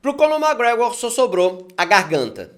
Pro Conor McGregor só sobrou a garganta.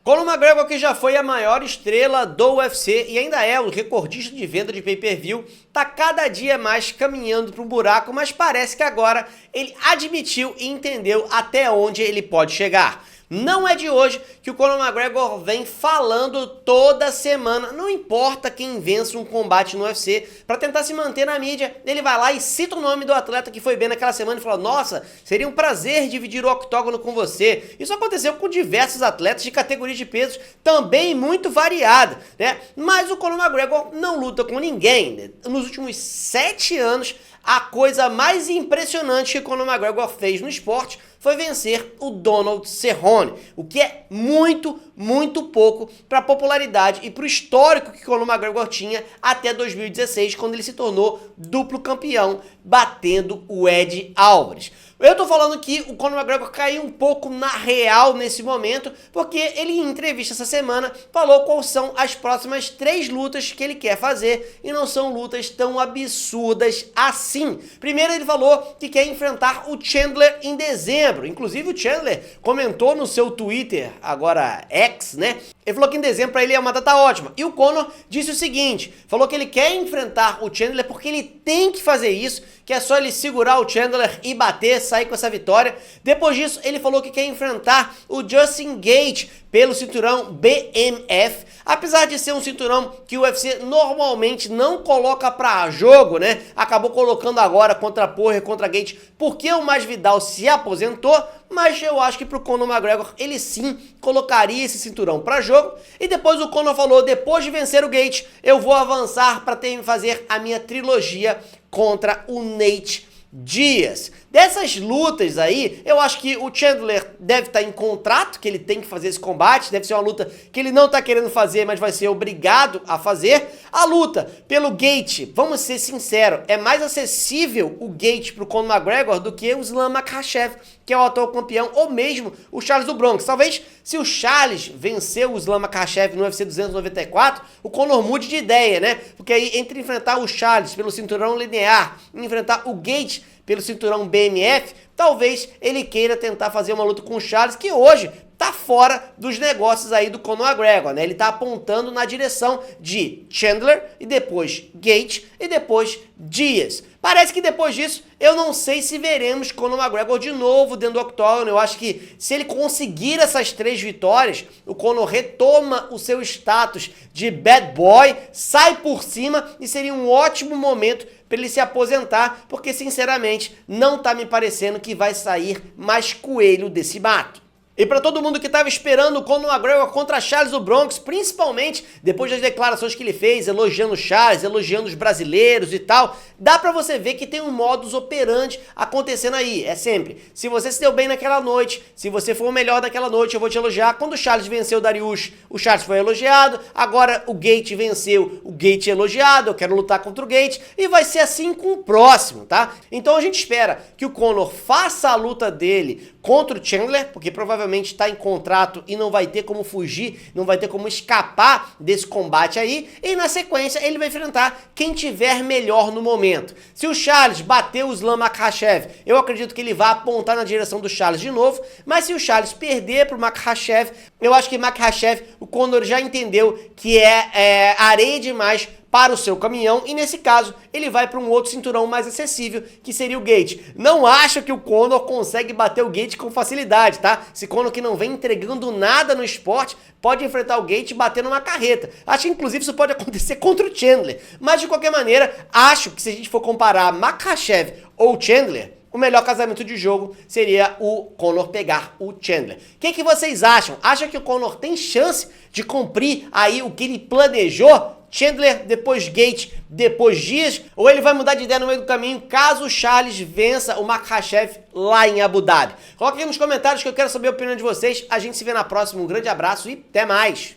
Conor McGregor, que já foi a maior estrela do UFC e ainda é o recordista de venda de pay-per-view, tá cada dia mais caminhando para um buraco, mas parece que agora ele admitiu e entendeu até onde ele pode chegar. Não é de hoje que o Conor McGregor vem falando toda semana, não importa quem vence um combate no UFC, para tentar se manter na mídia, ele vai lá e cita o nome do atleta que foi bem naquela semana e fala: nossa, seria um prazer dividir o octógono com você. Isso aconteceu com diversos atletas de categorias de pesos também muito variada, né? Mas o Conor McGregor não luta com ninguém. Nos últimos 7 anos, a coisa mais impressionante que o Conor McGregor fez no esporte foi vencer o Donald Cerrone, o que é muito pouco para a popularidade e para o histórico que o Conor McGregor tinha até 2016, quando ele se tornou duplo campeão, batendo o Ed Alvarez. Eu tô falando que o Conor McGregor caiu um pouco na real nesse momento, porque ele em entrevista essa semana falou quais são as próximas 3 lutas que ele quer fazer, e não são lutas tão absurdas assim. Primeiro ele falou que quer enfrentar o Chandler em dezembro, inclusive o Chandler comentou no seu Twitter, agora X, né? Ele falou que em dezembro para ele é uma data ótima. E o Conor disse o seguinte, falou que ele quer enfrentar o Chandler porque ele tem que fazer isso, que é só ele segurar o Chandler e bater, sair com essa vitória. Depois disso, ele falou que quer enfrentar o Justin Gaethje pelo cinturão BMF, apesar de ser um cinturão que o UFC normalmente não coloca pra jogo, né? Acabou colocando agora contra Poirier, contra Gaethje, porque o Masvidal se aposentou, mas eu acho que pro Conor McGregor ele sim colocaria esse cinturão pra jogo. E depois o Conor falou: depois de vencer o Gaethje, eu vou avançar para fazer a minha trilogia contra o Nate Diaz. Dessas lutas aí, eu acho que o Chandler deve estar em contrato, que ele tem que fazer esse combate, deve ser uma luta que ele não está querendo fazer, mas vai ser obrigado a fazer. A luta pelo Gaethje, vamos ser sinceros, é mais acessível o Gaethje pro Conor McGregor do que o Islam Makhachev, que é o atual campeão, ou mesmo o Charles do Bronx. Talvez se o Charles vencer o Islam Makhachev no UFC 294, o Conor mude de ideia, né? Porque aí entre enfrentar o Charles pelo cinturão linear e enfrentar o Gaethje pelo cinturão BMF, talvez ele queira tentar fazer uma luta com o Charles, que hoje tá fora dos negócios aí do Conor McGregor, né? Ele tá apontando na direção de Chandler e depois Gaethje e depois Diaz. Parece que depois disso, eu não sei se veremos Conor McGregor de novo dentro do octógono. Eu acho que se ele conseguir essas 3 vitórias, o Conor retoma o seu status de bad boy, sai por cima e seria um ótimo momento para ele se aposentar, porque sinceramente não tá me parecendo que vai sair mais coelho desse mato. E para todo mundo que estava esperando o Conor McGregor contra Charles do Bronx, principalmente depois das declarações que ele fez, elogiando o Charles, elogiando os brasileiros e tal, dá para você ver que tem um modus operandi acontecendo aí. É sempre, se você se deu bem naquela noite, se você for o melhor naquela noite, eu vou te elogiar. Quando o Charles venceu o Dariush, o Charles foi elogiado. Agora o Gaethje venceu, o Gaethje é elogiado, eu quero lutar contra o Gaethje. E vai ser assim com o próximo, tá? Então a gente espera que o Conor faça a luta dele contra o Chandler, porque provavelmente está em contrato e não vai ter como fugir, não vai ter como escapar desse combate aí, e na sequência ele vai enfrentar quem tiver melhor no momento. Se o Charles bater o Islam Makhachev, eu acredito que ele vai apontar na direção do Charles de novo, mas se o Charles perder pro Makhachev, eu acho que Makhachev, o Conor já entendeu que é areia demais para o seu caminhão, e nesse caso ele vai para um outro cinturão mais acessível, que seria o Gaethje. Não acho que o Conor consegue bater o Gaethje com facilidade, tá? Esse Conor que não vem entregando nada no esporte, pode enfrentar o Gaethje batendo uma carreta. Acho que inclusive isso pode acontecer contra o Chandler, mas de qualquer maneira, acho que se a gente for comparar Makhachev ou Chandler, o melhor casamento de jogo seria o Conor pegar o Chandler. O que vocês acham? Acham que o Conor tem chance de cumprir aí o que ele planejou? Chandler, depois Gaethje, depois Diaz, ou ele vai mudar de ideia no meio do caminho caso o Charles vença o Makhachev lá em Abu Dhabi? Coloca aqui nos comentários que eu quero saber a opinião de vocês. A gente se vê na próxima. Um grande abraço e até mais!